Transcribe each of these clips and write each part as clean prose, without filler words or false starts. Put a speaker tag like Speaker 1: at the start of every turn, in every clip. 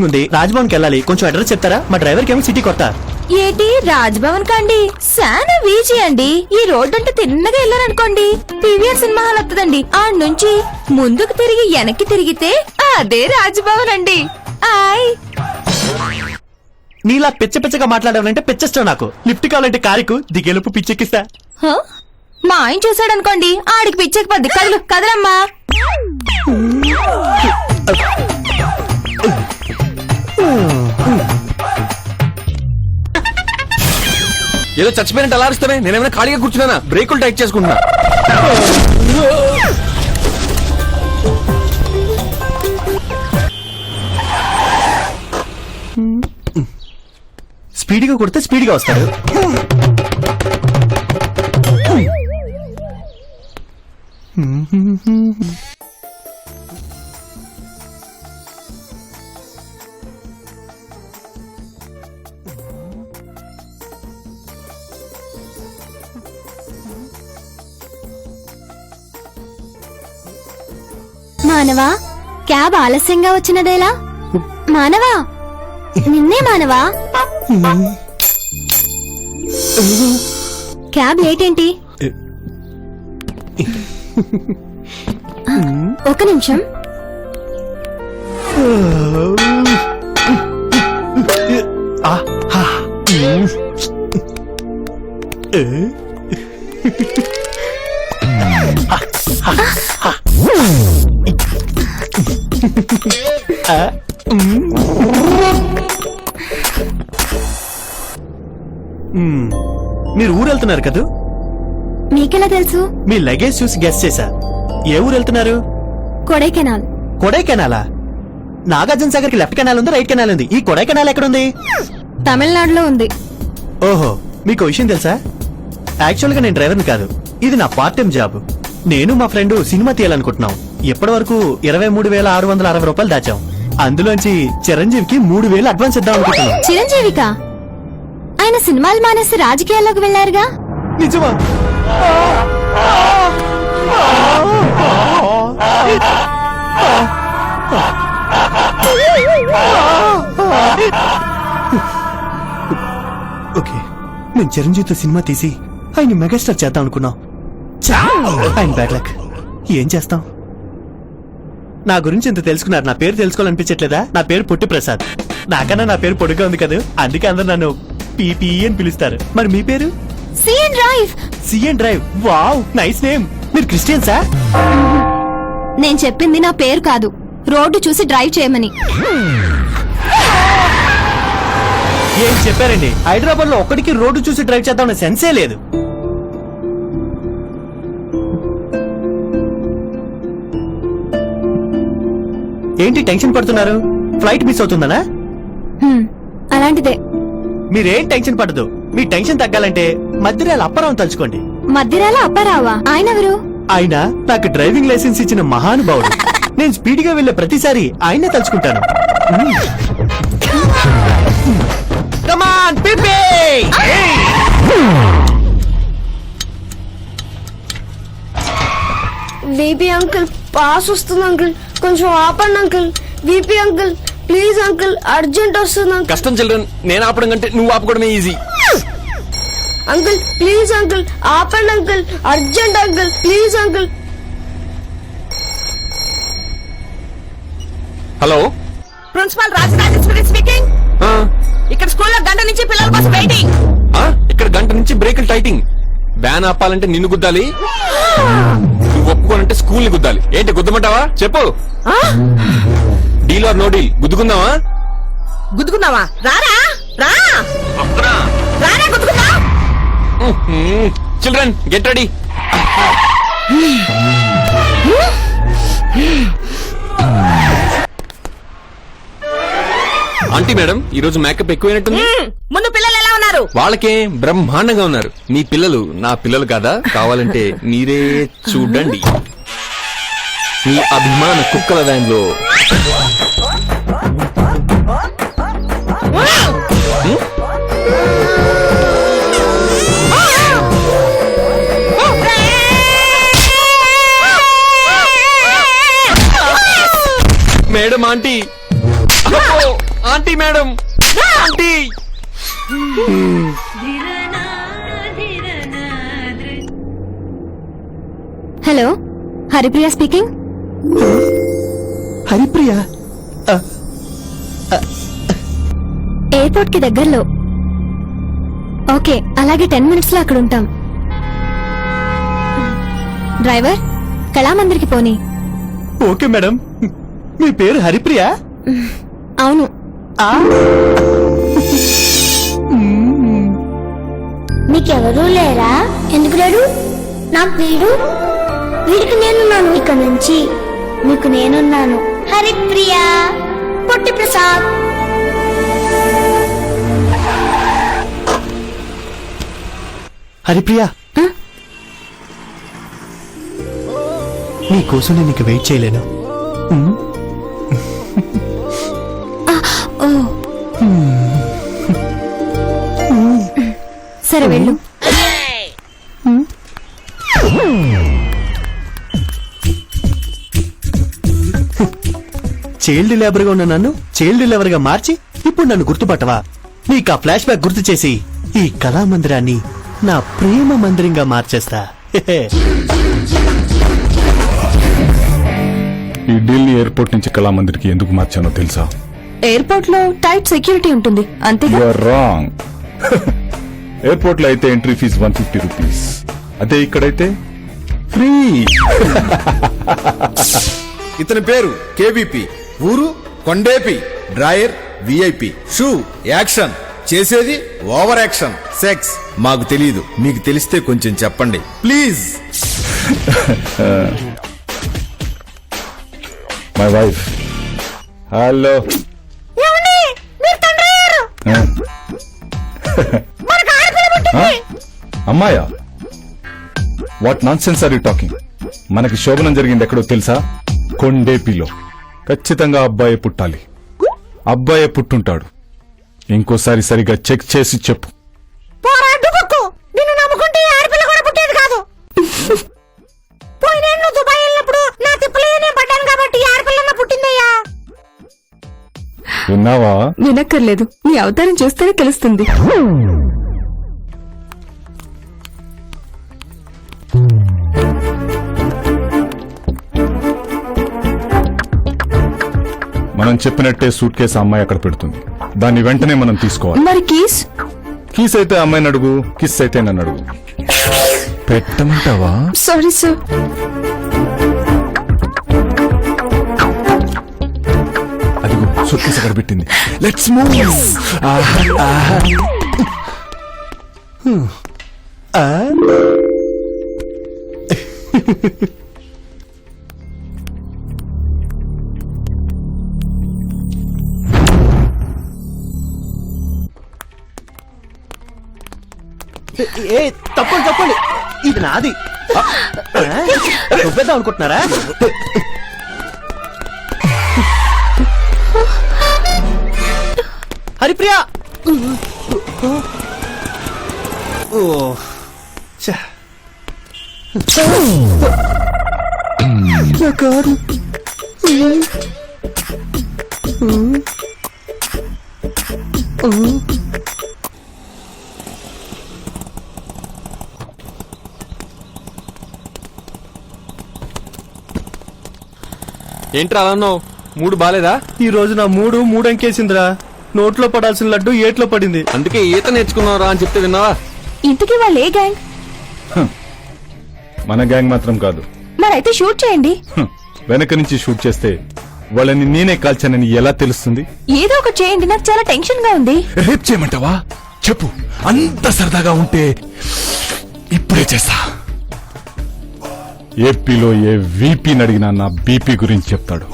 Speaker 1: ఉంది, రాజ్భవన్ కి వెళ్ళాలి. కొంచెం అడ్రస్ చెప్తారా? మా డ్రైవర్ కేమో సిటీ కొత్త.
Speaker 2: ఏటి రాజ్భవన్ కండి శానా వీజీ అండి. ఈ రోడ్ అంటే తిన్నగా వెళ్ళారనుకోండి పీవీఆర్ సినిమా హాల్ వస్తుందండి. ఆ నుంచి ముందుకు తిరిగి వెనక్కి తిరిగితే అదే రాజ్భవన్ అండి. ఆయ్
Speaker 1: నీలా పిచ్చ పిచ్చగా మాట్లాడాలంటే పిచ్చష్టం నాకు. లిఫ్ట్ కావాలంటే కారుకు దిగేలుపు పిచ్చెక్కిస్తా.
Speaker 2: హ? మా ఆయన చూసాడనుకోండి ఆడికి పిచ్చెక్కిపోద్ది. కదలు కదలమ్మా.
Speaker 3: ఏదో చచ్చిపోయినట్టు అలా అరుస్తానే. నేనేమైనా ఖాళీగా కూర్చున్నానా? బ్రేకులు టైట్ చేసుకుంటున్నా.
Speaker 1: స్పీడ్గా కొడితే స్పీడ్గా వస్తారు.
Speaker 2: మానవా, క్యాబ్ ఆలస్యంగా వచ్చినదేలా? మానవా, నిన్నే మానవా. క్యాబ్ లేట్ ఏంటి? ఒక నిమిషం.
Speaker 1: మీరు ఊరు వెళ్తున్నారు కదా?
Speaker 2: మీకెలా తెలుసు?
Speaker 1: మీ లగేజ్ చూసి గెస్ చేశా. ఏ ఊరు వెళ్తున్నారు?
Speaker 2: కొడైకెనాల్.
Speaker 1: కొడైకెనాలా? నాగార్జున సాగర్ కి లెఫ్ట్ కెనాల్ ఉంది, రైట్ కెనాల్ ఉంది. ఈ కొడైకెనాల్ ఎక్కడుంది?
Speaker 2: తమిళనాడులో ఉంది.
Speaker 1: ఓహో, మీకు విషయం తెలుసా? యాక్చువల్ గా నేను డ్రైవర్ని కాదు, ఇది నా పార్ట్ టైం జాబ్. నేను మా ఫ్రెండ్ సినిమా తీయాలనుకుంటున్నాం. ఇప్పటి వరకు 23,660 రూపాయలు దాచాం. అందులోంచి చిరంజీవికి 3,000 అడ్వాన్స్ ఇద్దాం అనుకుంటున్నాం.
Speaker 2: చిరంజీవికా? ఆయన సినిమాలు మానేసి రాజకీయాల్లోకి వెళ్లారుగా?
Speaker 1: నిజమా? ఓకే, నేను చిరంజీవితో సినిమా తీసి ఆయన మెగాస్టార్ చేద్దాం అనుకున్నాం. ఆయన బ్యాడ్ లక్. ఏం చేస్తాం? నా గురించి ఇంత తెలుసుకున్నారు. నా పేరు తెలుసుకోవాలనిపించట్లేదా? నా పేరు పుట్టి ప్రసాద్. నాకన్నా నా పేరు పొడుగా ఉంది కదా, అందుకే అందరు నన్ను పీపీ అని పిలుస్తారు. మరి మీ పేరు?
Speaker 2: CN drive.
Speaker 1: CN drive. Wow, nice name. మీరు క్రిస్టియన్సా?
Speaker 2: నేను చెప్పింది నా పేరు కాదు, రోడ్డు చూసి డ్రైవ్ చేయమని.
Speaker 1: ఏం చెప్పారండి? హైదరాబాద్ లో ఒక్కడికి రోడ్డు చూసి డ్రైవ్ చేద్దామనే సెన్సే లేదు. ఏంటి టెన్షన్ పడుతున్నారు? ఫ్లైట్ మిస్ అవుతుందనా?
Speaker 2: అలాంటిదే.
Speaker 1: మీరేం టెన్షన్ పడదు. మీ టెన్షన్ తగ్గాలంటే మధ్యరాల అప్పారావు తలుచుకోండి.
Speaker 2: మధ్యరాల అప్పారావా? ఆయన ఎవరు?
Speaker 1: ఆయన నాకు డ్రైవింగ్ లైసెన్స్ ఇచ్చిన మహానుభావుడు. నేను స్పీడ్ గా వెళ్లే ప్రతిసారి ఆయనే తలుచుకుంటాను.
Speaker 4: వీపీ అంకుల్, పాస్ వస్తుంది అంకుల్, కొంచెం ఆపండి uncle. VP uncle please uncle, urgent వస్తుంది అంకుల్.
Speaker 3: కష్టం చిల్డ్రన్, నేను ఆపడం కంటే నువ్వు ఆపుకోవడమే ఈజీ.
Speaker 4: అంకుల్ ప్లీజ్ అంకుల్, ఆపండి uncle, urgent uncle, please uncle.
Speaker 3: Hello,
Speaker 5: principal Rajarajeshwari speaking. ఇక్కడ స్కూల్లో గంట నుంచి పిల్లల కోసం వెయిటింగ్.
Speaker 3: ఇక్కడ గంట నుంచి బ్రేకులు టైటింగ్. వ్యాన్ ఆపాలంటే నిన్ను గుద్దాలి, నువ్వు ఒప్పుకోనంటే స్కూల్ ని గుద్దాలి. ఏంటి గుద్దమంటావా? చెప్పు. Deal or no deal? గుద్దుకుందావా?
Speaker 5: గుద్దుకుందావా? రారా రా రారా గుద్దుకుందా.
Speaker 3: Children get ready. Aunty madam, ఈ రోజు మేకప్ ఎక్కువైనట్టుంది.
Speaker 5: ముందు పిల్లలు ఎలా ఉన్నారు?
Speaker 3: వాళ్ళకే బ్రహ్మాండంగా ఉన్నారు. మీ పిల్లలు నా పిల్లలు కాదా? కావాలంటే మీరే చూడండి. మీ అభిమాన కుక్కల వ్యాన్ లో madam aunty aunty madam aunty
Speaker 2: hello Haripriya speaking.
Speaker 1: Haripriya
Speaker 2: airport కి దగ్గరలో. ఓకే, అలాగే 10 minutes లో అక్కడ ఉంటాం. డ్రైవర్ కళామందిర్కి పోనీ.
Speaker 1: Okay madam. మీ పేరు హరిప్రియ?
Speaker 2: అవును.
Speaker 4: మీకెవరూ లేరా? ఎందుకు లేడు? నాకు వీడు, వీడికి నేనున్నాను. ఇక నుంచి మీకు నేనున్నాను. హరిప్రియ పొట్టి ప్రసాద్.
Speaker 1: హరిప్రియ, నీ కోసం నేను ఇక వెయిట్ చేయలేను.
Speaker 2: ఓ సరే వెళ్ళు.
Speaker 1: చైల్డ్ లేబర్ గా ఉన్న నన్ను చైల్డ్ లేబర్ గా మార్చి ఇప్పుడు నన్ను గుర్తుపట్టవా? నీకు ఆ ఫ్లాష్ బ్యాక్ గుర్తు చేసి ఈ కళామందిరాన్ని నా ప్రేమ మందిరంగా మార్చేస్తా.
Speaker 6: ఈ ఢిల్లీ ఎయిర్పోర్ట్ నుంచి కళామందిర్కి ఎందుకు మార్చానో తెలుసా?
Speaker 2: ఎయిర్పోర్ట్ లో టైట్ సెక్యూరిటీ ఉంటుంది అంతేగా.
Speaker 6: You are wrong. ఎయిర్పోర్ట్ లో అయితే ఎంట్రీ ఫీజు 150 రూపీస్, అదే ఇక్కడైతే ఫ్రీ.
Speaker 7: ఇతని పేరు కేబీపీ, ఊరు Kondepi, drawer VIP, shoe action, చేసేది ఓవర్ యాక్షన్, సెక్స్ మాకు తెలియదు. మీకు తెలిస్తే కొంచెం చెప్పండి ప్లీజ్.
Speaker 6: My wife. హలో. అమ్మాయా? What nonsense are you talking? మనకి శోభనం జరిగింది ఎక్కడో తెలుసా? కొండేపిలో. ఖచ్చితంగా అబ్బాయి పుట్టాలి. అబ్బాయి పుట్టుంటాడు. ఇంకోసారి సరిగా చెక్ చేసి చెప్పు.
Speaker 5: నిన్ను నమ్ముకుంటే ఆడపిల్ల కూడా పుట్టేది కాదు. పోయినేళ్ళు దుబాయ్ వెళ్ళినప్పుడు నా తిప్పలేనే పడ్డాను కాబట్టి ఆడపిల్లన్న పుట్టిందయ్యా.
Speaker 6: విన్నావా?
Speaker 2: వినక్కర్లేదు, నీ అవతారం చూస్తేనే తెలుస్తుంది.
Speaker 6: మనం చెప్పినట్టే సూట్ కేసు అమ్మాయి అక్కడ పెడుతుంది. దాన్ని వెంటనే మనం తీసుకోవాలి.
Speaker 2: మరి కీస్?
Speaker 6: కీస్ అయితే అమ్మాయిని అడుగు, కిస్ అయితే నన్ను అడుగు. పెట్టమంటావా?
Speaker 2: Sorry sir.
Speaker 6: అదిగో సూట్ కేసు అక్కడ పెట్టింది. Let's move.
Speaker 1: ఏ తప్పండి తప్పండి, ఇది నాది. నువ్వేద్దాం అనుకుంటున్నారా? హరిప్రియ. ఓ ఛ. నా కారు.
Speaker 3: ఏంట్రా అలా అన్నావు? మూడు బాలేదా?
Speaker 1: ఈ రోజు నా మూడు అంకేసిందిరా. నోట్లో పడాల్సిన లడ్డు ఏట్లో పడింది.
Speaker 3: అందుకే ఈత నేర్చుకున్నావురా అని చెప్తే విన్నావా?
Speaker 2: ఇంతకీ వాళ్ళు ఏ గ్యాంగ్?
Speaker 6: మన గ్యాంగ్ మాత్రం కాదు.
Speaker 2: మరైతే షూట్ చేయండి.
Speaker 6: వెనక నుంచి షూట్ చేస్తే వాళ్ళని నేనే కాల్చానని ఎలా తెలుస్తుంది?
Speaker 2: ఏదో ఒకటి చేయండి, నాకు చాలా టెన్షన్ గా ఉంది.
Speaker 6: రేప్ చేయమంటావా? చెప్పు. అంత సరదాగా ఉంటే ఇప్పుడే చేస్తా. ఏపీలో ఏ వీపీని అడిగినా నా బీపీ గురించి చెప్తాడు.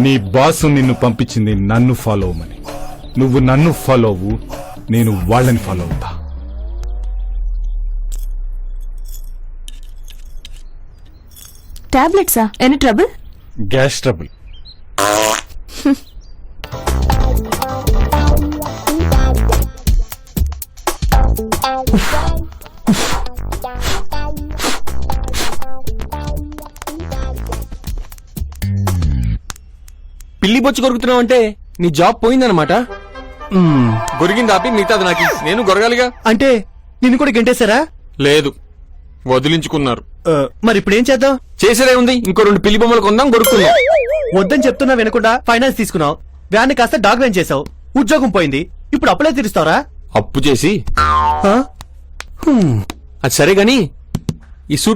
Speaker 6: నీ బాసు నిన్ను పంపించింది నన్ను ఫాలో అవ్వమని. నువ్వు నన్ను ఫాలో అవ్వు, నేను వాళ్ళని ఫాలో అవుతా.
Speaker 2: టాబ్లెట్సా? Any trouble?
Speaker 6: Gas trouble.
Speaker 3: పిల్లి బొచ్చు కొరుకుతున్నావు అంటే నీ జాబ్ పోయిందనమాట.
Speaker 1: మ్మ్.
Speaker 3: గొరిగింది ఆపి మిగతాది నాకు నేను గొరగాలిగా.
Speaker 1: అంటే నిన్ను కూడా గెంటేశారా?
Speaker 3: లేదు, వదిలించుకున్నారు.
Speaker 1: మరి ఇప్పుడు ఏం చేద్దాం?
Speaker 3: చేసేదే ఉంది, ఇంకో 2 పిల్లి బొమ్మలు కొందాం, గొరుక్కుందాం.
Speaker 1: వద్దని చెప్తున్నా వినకుండా ఫైనాన్స్ తీసుకున్నావు, వ్యాన్ కాస్త డాగ్ వెన్ చేసావు, ఉద్యోగం పోయింది, ఇప్పుడు అప్పులే తీరుస్తావరా?
Speaker 3: అప్పు చేసి
Speaker 1: ఆ? హ్మ్.
Speaker 3: అది సరే గాని ఈ సూట్